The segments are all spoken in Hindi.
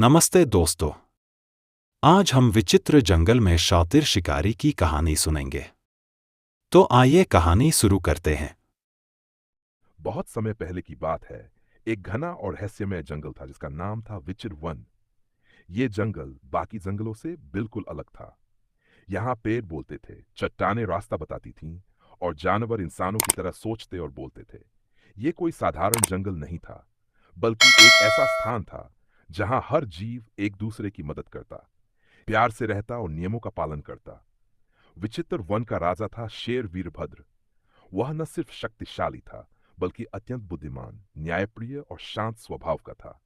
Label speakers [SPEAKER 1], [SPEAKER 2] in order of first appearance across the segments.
[SPEAKER 1] नमस्ते दोस्तों। आज हम विचित्र जंगल में शातिर शिकारी की कहानी सुनेंगे। तो आइए कहानी शुरू करते हैं।
[SPEAKER 2] बहुत समय पहले की बात है। एक घना और रहस्यमय जंगल था जिसका नाम था विचिर वन। ये जंगल बाकी जंगलों से बिल्कुल अलग था। यहाँ पेड़ बोलते थे, चट्टानें रास्ता बताती थीं और जानवर इंसानों की तरह सोचते और बोलते थे। ये कोई साधारण जंगल नहीं था, बल्कि एक ऐसा स्थान था जहाँ हर जीव एक दूसरे की मदद करता, प्यार से रहता और नियमों का पालन करता। विचित्र वन का राजा था शेर वीरभद्र। वह न सिर्फ शक्तिशाली था, बल्कि अत्यंत बुद्धिमान, न्यायप्रिय और शांत स्वभाव का था।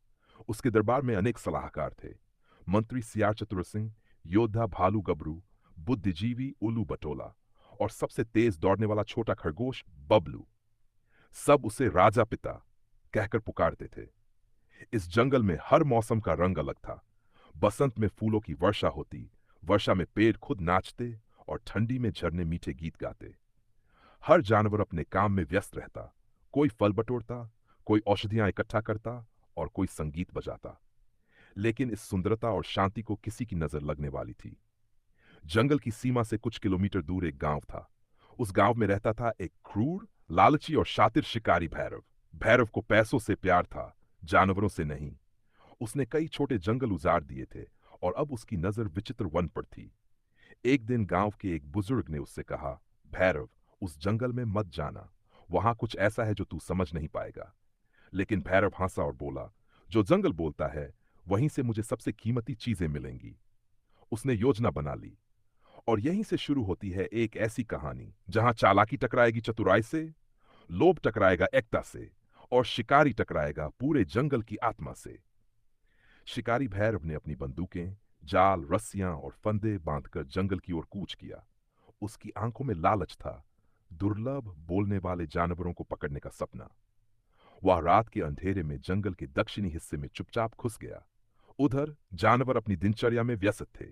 [SPEAKER 2] उसके दरबार में अनेक सलाहकार थे। मंत्री सियार चतुर सिंह, योद्धा भालू गबरू, बुद्धिजीवी उल्लू बटोला और सबसे तेज दौड़ने वाला छोटा खरगोश बबलू। सब उसे राजा पिता कहकर पुकारते थे। इस जंगल में हर मौसम का रंग अलग था। बसंत में फूलों की वर्षा होती, वर्षा में पेड़ खुद नाचते और ठंडी में झरने मीठे गीत गाते। हर जानवर अपने काम में व्यस्त रहता। कोई फल बटोरता, कोई औषधियां इकट्ठा करता और कोई संगीत बजाता। लेकिन इस सुंदरता और शांति को किसी की नजर लगने वाली थी। जंगल की सीमा से कुछ किलोमीटर दूर एक गांव था। उस गांव में रहता था एक क्रूर, लालची और शातिर शिकारी भैरव। भैरव को पैसों से प्यार था, जानवरों से नहीं। उसने कई छोटे जंगल उजाड़ दिए थे और अब उसकी नजर विचित्र वन पर थी। एक दिन गांव के एक बुजुर्ग ने उससे कहा, भैरव, उस जंगल में मत जाना। वहां कुछ ऐसा है जो तू समझ नहीं पाएगा। लेकिन भैरव हंसा और बोला, जो जंगल बोलता है वहीं से मुझे सबसे कीमती चीजें मिलेंगी। उसने योजना बना ली और यहीं से शुरू होती है एक ऐसी कहानी जहां चालाकी टकराएगी चतुराई से, लोभ टकराएगा एकता से और शिकारी टकराएगा पूरे जंगल की आत्मा से। शिकारी भैरव ने अपनी बंदूकें, जाल, रस्सियां और फंदे बांधकर जंगल की ओर कूच किया। उसकी आंखों में लालच था, दुर्लभ बोलने वाले जानवरों को पकड़ने का सपना। वह रात के अंधेरे में जंगल के दक्षिणी हिस्से में चुपचाप घुस गया। उधर जानवर अपनी दिनचर्या में व्यस्त थे।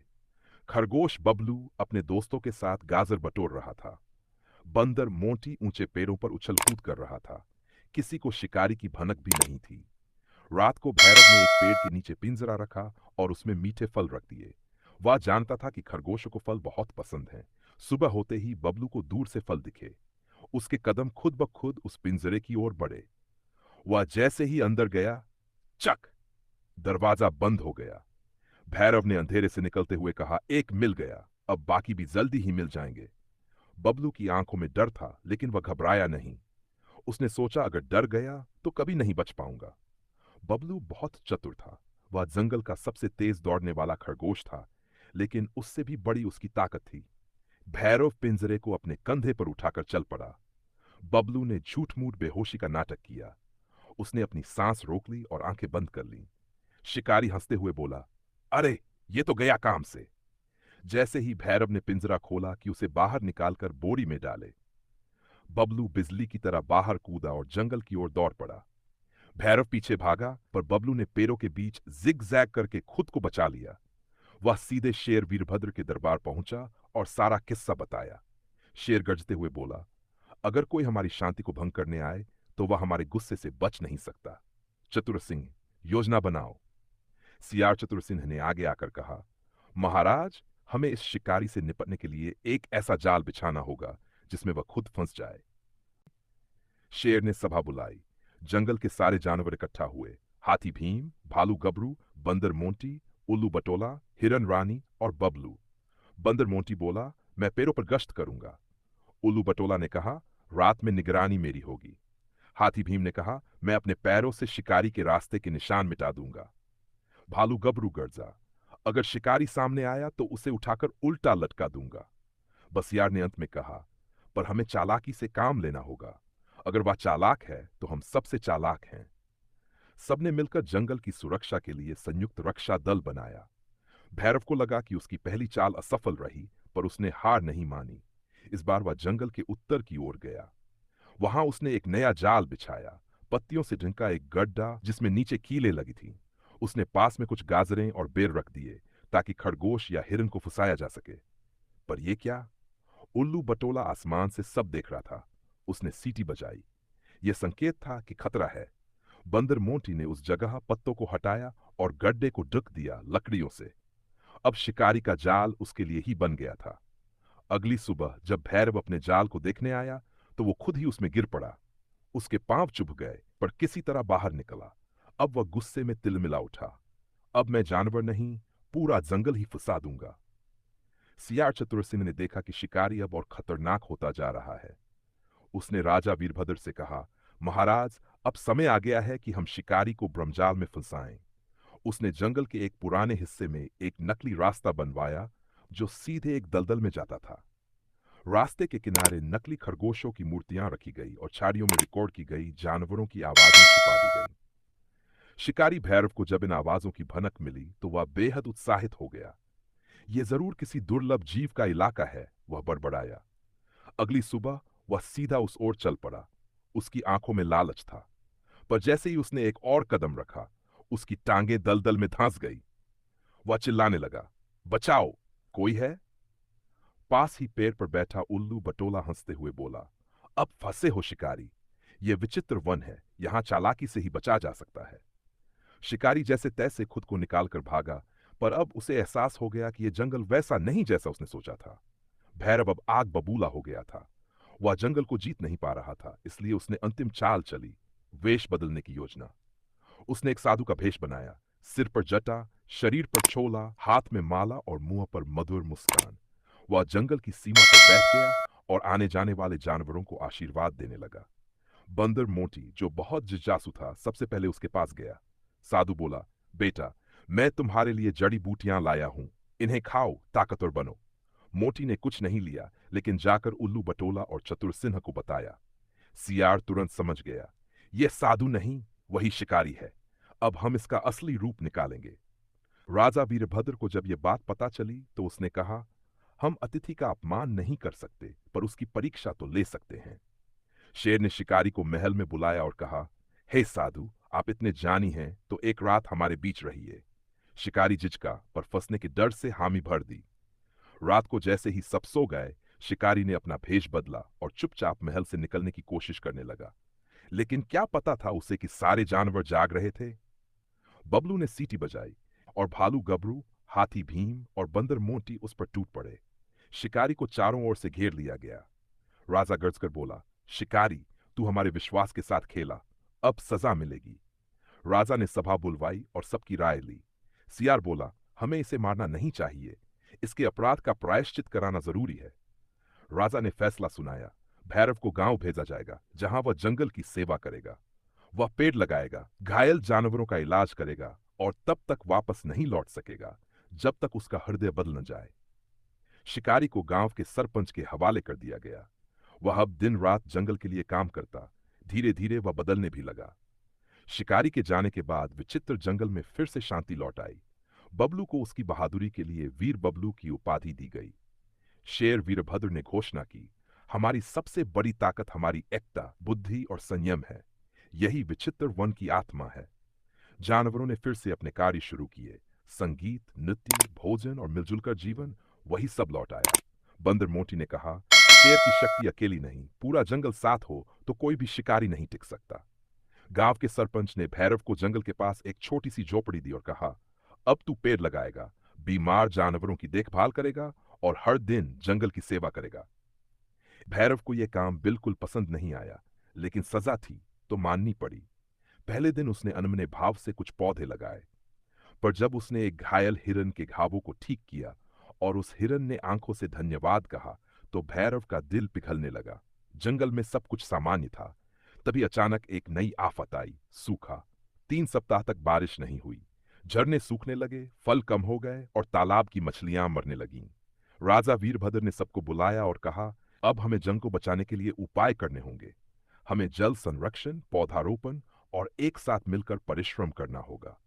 [SPEAKER 2] खरगोश बबलू अपने दोस्तों के साथ गाजर बटोर रहा था। बंदर मोंटी ऊंचे पेड़ों पर उछल कूद कर रहा था। किसी को शिकारी की भनक भी नहीं थी। रात को भैरव ने एक पेड़ के नीचे पिंजरा रखा और उसमें मीठे फल रख दिए। वह जानता था कि खरगोशों को फल बहुत पसंद हैं। सुबह होते ही बबलू को दूर से फल दिखे। उसके कदम खुद ब खुद उस पिंजरे की ओर बढ़े। वह जैसे ही अंदर गया, चक, दरवाजा बंद हो गया। भैरव ने अंधेरे से निकलते हुए कहा, एक मिल गया, अब बाकी भी जल्दी ही मिल जाएंगे। बबलू की आंखों में डर था, लेकिन वह घबराया नहीं। उसने सोचा, अगर डर गया तो कभी नहीं बच पाऊंगा। बबलू बहुत चतुर था। वह जंगल का सबसे तेज दौड़ने वाला खरगोश था, लेकिन उससे भी बड़ी उसकी ताकत थी। भैरव पिंजरे को अपने कंधे पर उठाकर चल पड़ा। बबलू ने झूठ मूठ बेहोशी का नाटक किया। उसने अपनी सांस रोक ली और आंखें बंद कर लीं। शिकारी हंसते हुए बोला, अरे, ये तो गया काम से। जैसे ही भैरव ने पिंजरा खोला कि उसे बाहर निकालकर बोरी में डाले, बबलू बिजली की तरह बाहर कूदा और जंगल की ओर दौड़ पड़ा। भैरव पीछे भागा, पर बबलू ने पेड़ों के बीच जिग-जैग करके खुद को बचा लिया। वह सीधे शेर वीरभद्र के दरबार पहुंचा और सारा किस्सा बताया। शेर गरजते हुए बोला, अगर कोई हमारी शांति को भंग करने आए तो वह हमारे गुस्से से बच नहीं सकता। चतुर सिंह, योजना बनाओ। सियार चतुर सिंह ने आगे आकर कहा, महाराज, हमें इस शिकारी से निपटने के लिए एक ऐसा जाल बिछाना होगा जिसमें वह खुद फंस जाए। शेर ने सभा बुलाई। जंगल के सारे जानवर इकट्ठा हुए। हाथी भीम, भालू गबरू, बंदर मोंटी, उल्लू बटोला, हिरन रानी और बबलू। बंदर मोंटी बोला, मैं पेड़ों पर गश्त करूंगा। उल्लू बटोला ने कहा, रात में निगरानी मेरी होगी। हाथी भीम ने कहा, मैं अपने पैरों से शिकारी के रास्ते के निशान मिटा दूंगा। भालू गबरू गर्जा, अगर शिकारी सामने आया तो उसे उठाकर उल्टा लटका दूंगा। बसियार ने अंत में कहा, पर हमें चालाकी से काम लेना होगा। अगर वह चालाक है तो हम सबसे चालाक हैं। सबने मिलकर जंगल की सुरक्षा के लिए संयुक्त रक्षा दल बनाया। भैरव को लगा कि उसकी पहली चाल असफल रही, पर उसने हार नहीं मानी। इस बार वह जंगल के उत्तर की ओर गया। वहां उसने एक नया जाल बिछाया, पत्तियों से ढंका एक गड्ढा जिसमें नीचे कीलें लगी थीं। उसने पास में कुछ गाजरें और बेर रख दिए ताकि खरगोश या हिरन को फंसाया जा सके। पर यह क्या? उल्लू बटोला आसमान से सब देख रहा था। उसने सीटी बजाई। यह संकेत था कि खतरा है। बंदर मोंटी ने उस जगह पत्तों को हटाया और गड्ढे को ढक दिया लकड़ियों से। अब शिकारी का जाल उसके लिए ही बन गया था। अगली सुबह जब भैरव अपने जाल को देखने आया तो वो खुद ही उसमें गिर पड़ा। उसके पांव चुभ गए पर किसी तरह बाहर निकला। अब वह गुस्से में तिलमिला उठा। अब मैं जानवर नहीं, पूरा जंगल ही फंसा दूंगा। सियार चतुर सिंह ने देखा कि शिकारी अब और खतरनाक होता जा रहा है। उसने राजा वीरभद्र से कहा, महाराज, अब समय आ गया है कि हम शिकारी को ब्रह्मजाल में फंसाएं। उसने जंगल के एक पुराने हिस्से में एक नकली रास्ता बनवाया जो सीधे एक दलदल में जाता था। रास्ते के किनारे नकली खरगोशों की मूर्तियां रखी गई और छाड़ियों में रिकॉर्ड की गई जानवरों की आवाजें छुपा दी गई। शिकारी भैरव को जब इन आवाजों की भनक मिली तो वह बेहद उत्साहित हो गया। यह जरूर किसी दुर्लभ जीव का इलाका है, वह बड़बड़ाया। अगली सुबह वह सीधा उस ओर चल पड़ा। उसकी आंखों में लालच था, पर जैसे ही उसने एक और कदम रखा, उसकी टांगें दलदल में धंस गई। वह चिल्लाने लगा, बचाओ, कोई है? पास ही पेड़ पर बैठा उल्लू बटोला हंसते हुए बोला, अब फंसे हो शिकारी। यह विचित्र वन है, यहां चालाकी से ही बचा जा सकता है। शिकारी जैसे तैसे खुद को निकालकर भागा, पर अब उसे एहसास हो गया कि यह जंगल वैसा नहीं जैसा उसने सोचा था। भैरव अब आग बबूला हो गया था। वह जंगल को जीत नहीं पा रहा था, इसलिए उसने अंतिम चाल चली, वेश बदलने की योजना। उसने एक साधु का भेष बनाया, सिर पर जटा, शरीर पर छोला, हाथ में माला और मुंह पर मधुर मुस्कान। वह जंगल की सीमा पर बैठ गया और आने जाने वाले जानवरों को आशीर्वाद देने लगा। बंदर मोटी, जो बहुत जिज्ञासु था, सबसे पहले उसके पास गया। साधु बोला, बेटा, मैं तुम्हारे लिए जड़ी बूटियां लाया हूं, इन्हें खाओ, ताकतवर बनो। मोटी ने कुछ नहीं लिया, लेकिन जाकर उल्लू बटोला और चतुर सिंह को बताया। सियार तुरंत समझ गया, यह साधु नहीं, वही शिकारी है। अब हम इसका असली रूप निकालेंगे। राजा वीरभद्र को जब यह बात पता चली तो उसने कहा, हम अतिथि का अपमान नहीं कर सकते, पर उसकी परीक्षा तो ले सकते हैं। शेर ने शिकारी को महल में बुलाया और कहा, हे साधु, आप इतने जानी हैं तो एक रात हमारे बीच रहिए। शिकारी झिझका, पर फंसने के डर से हामी भर दी। रात को जैसे ही सब सो गए, शिकारी ने अपना भेष बदला और चुपचाप महल से निकलने की कोशिश करने लगा। लेकिन क्या पता था उसे कि सारे जानवर जाग रहे थे। बबलू ने सीटी बजाई और भालू गबरू, हाथी भीम और बंदर मोटी उस पर टूट पड़े। शिकारी को चारों ओर से घेर लिया गया। राजा गरजकर बोला, शिकारी, तू हमारे विश्वास के साथ खेला, अब सजा मिलेगी। राजा ने सभा बुलवाई और सबकी राय ली। सियार बोला, हमें इसे मारना नहीं चाहिए, इसके अपराध का प्रायश्चित कराना जरूरी है। राजा ने फैसला सुनाया, भैरव को गांव भेजा जाएगा, जहां वह जंगल की सेवा करेगा। वह पेड़ लगाएगा, घायल जानवरों का इलाज करेगा और तब तक वापस नहीं लौट सकेगा जब तक उसका हृदय बदल न जाए। शिकारी को गांव के सरपंच के हवाले कर दिया गया। वह अब दिन रात जंगल के लिए काम करता। धीरे धीरे वह बदलने भी लगा। शिकारी के जाने के बाद विचित्र जंगल में फिर से शांति लौट आई। बबलू को उसकी बहादुरी के लिए वीर बबलू की उपाधि दी गई। शेर वीरभद्र ने घोषणा की, हमारी सबसे बड़ी ताकत हमारी एकता, बुद्धि और संयम है। यही विचित्र वन की आत्मा है। जानवरों ने फिर से अपने कार्य शुरू किए। संगीत, नृत्य, भोजन और मिलजुल कर जीवन, वही सब लौट आया। बंदर मोटी ने कहा, शेर की शक्ति अकेली नहीं, पूरा जंगल साथ हो तो कोई भी शिकारी नहीं टिक सकता। गांव के सरपंच ने भैरव को जंगल के पास एक छोटी सी झोपड़ी दी और कहा, अब तू पेड़ लगाएगा, बीमार जानवरों की देखभाल करेगा और हर दिन जंगल की सेवा करेगा। भैरव को यह काम बिल्कुल पसंद नहीं आया, लेकिन सजा थी तो माननी पड़ी। पहले दिन उसने अनमने भाव से कुछ पौधे लगाए, पर जब उसने एक घायल हिरन के घावों को ठीक किया और उस हिरन ने आंखों से धन्यवाद कहा, तो भैरव का दिल पिघलने लगा। जंगल में सब कुछ सामान्य था। तभी अचानक एक नई आफत आई, सूखा। 3 सप्ताह तक बारिश नहीं हुई। झरने सूखने लगे, फल कम हो गए और तालाब की मछलियां मरने लगीं। राजा वीरभद्र ने सबको बुलाया और कहा, अब हमें जंग को बचाने के लिए उपाय करने होंगे। हमें जल संरक्षण, पौधारोपण और एक साथ मिलकर परिश्रम करना होगा।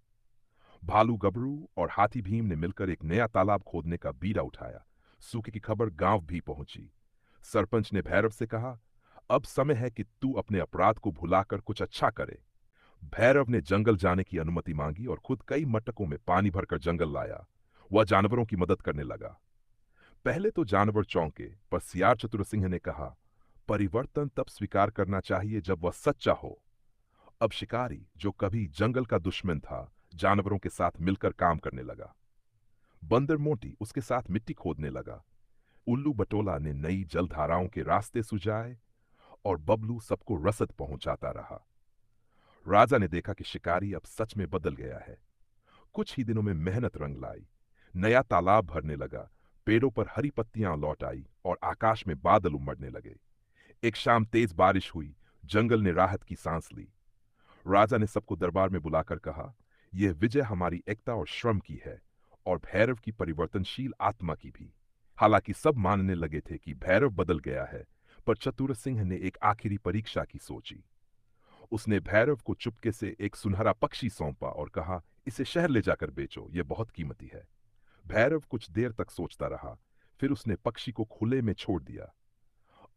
[SPEAKER 2] भालू गबरू और हाथी भीम ने मिलकर एक नया तालाब खोदने का बीड़ा उठाया। सूखे की खबर गांव भी पहुंची। सरपंच ने भैरव से कहा, अब समय है कि तू अपने अपराध को भुलाकर कुछ अच्छा करे। भैरव ने जंगल जाने की अनुमति मांगी और खुद कई मटकों में पानी भरकर जंगल लाया। वह जानवरों की मदद करने लगा। पहले तो जानवर चौंके, पर सियार चतुर सिंह ने कहा, परिवर्तन तब स्वीकार करना चाहिए जब वह सच्चा हो। अब शिकारी, जो कभी जंगल का दुश्मन था, जानवरों के साथ मिलकर काम करने लगा। बंदर मोंटी उसके साथ मिट्टी खोदने लगा। उल्लू बटोला ने नई जलधाराओं के रास्ते सुझाए और बबलू सबको रसद पहुंचाता रहा। राजा ने देखा कि शिकारी अब सच में बदल गया है। कुछ ही दिनों में मेहनत रंग लाई। नया तालाब भरने लगा, पेड़ों पर हरी पत्तियां लौट आई और आकाश में बादल उमड़ने लगे। एक शाम तेज बारिश हुई, जंगल ने राहत की सांस ली। राजा ने सबको दरबार में बुलाकर कहा, यह विजय हमारी एकता और श्रम की है और भैरव की परिवर्तनशील आत्मा की भी। हालांकि सब मानने लगे थे कि भैरव बदल गया है, पर चतुर सिंह ने एक आखिरी परीक्षा की सोची। उसने भैरव को चुपके से एक सुनहरा पक्षी सौंपा और कहा, इसे शहर ले जाकर बेचो, यह बहुत कीमती है। भैरव कुछ देर तक सोचता रहा, फिर उसने पक्षी को खुले में छोड़ दिया।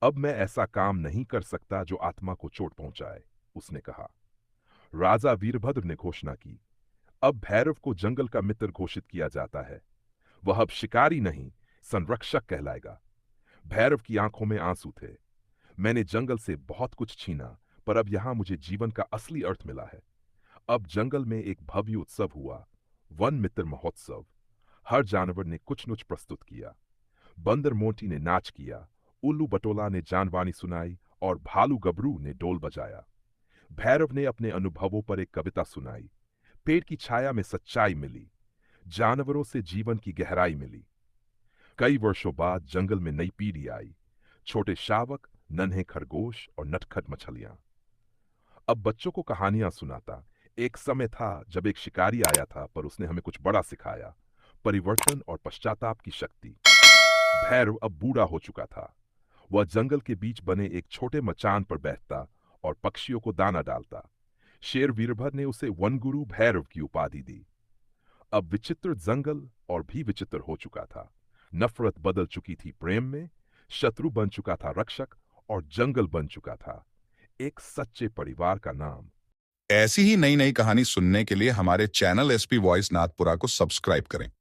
[SPEAKER 2] अब मैं ऐसा काम नहीं कर सकता जो आत्मा को चोट पहुंचाए, उसने कहा। राजा वीरभद्र ने घोषणा की, अब भैरव को जंगल का मित्र घोषित किया जाता है। वह अब शिकारी नहीं, संरक्षक कहलाएगा। भैरव की आंखों में आंसू थे। मैंने जंगल से बहुत कुछ छीना, पर अब यहां मुझे जीवन का असली अर्थ मिला है। अब जंगल में एक भव्य उत्सव हुआ, वन मित्र महोत्सव। हर जानवर ने कुछ नुच प्रस्तुत किया। बंदर मोंटी ने नाच किया, उल्लू बटोला ने जानवानी सुनाई और भालू गबरू ने डोल बजाया। भैरव ने अपने अनुभवों पर एक कविता सुनाई। पेड़ की छाया में सच्चाई मिली, जानवरों से जीवन की गहराई मिली। कई वर्षों बाद जंगल में नई पीढ़ी आई, छोटे शावक, नन्हे खरगोश और नटखट मछलियां। अब बच्चों को कहानियां सुनाता। एक समय था जब एक शिकारी आया था, पर उसने हमें कुछ बड़ा सिखाया, परिवर्तन और पश्चाताप की शक्ति। भैरव अब बूढ़ा हो चुका था। वह जंगल के बीच बने एक छोटे मचान पर बैठता और पक्षियों को दाना डालता। शेर वीरभद्र ने उसे वनगुरु भैरव की उपाधि दी। अब विचित्र जंगल और भी विचित्र हो चुका था। नफरत बदल चुकी थी प्रेम में, शत्रु बन चुका था रक्षक और जंगल बन चुका था एक सच्चे परिवार का नाम।
[SPEAKER 3] ऐसी ही नई नई कहानी सुनने के लिए हमारे चैनल एसपी वॉइस नाथपुरा को सब्सक्राइब करें।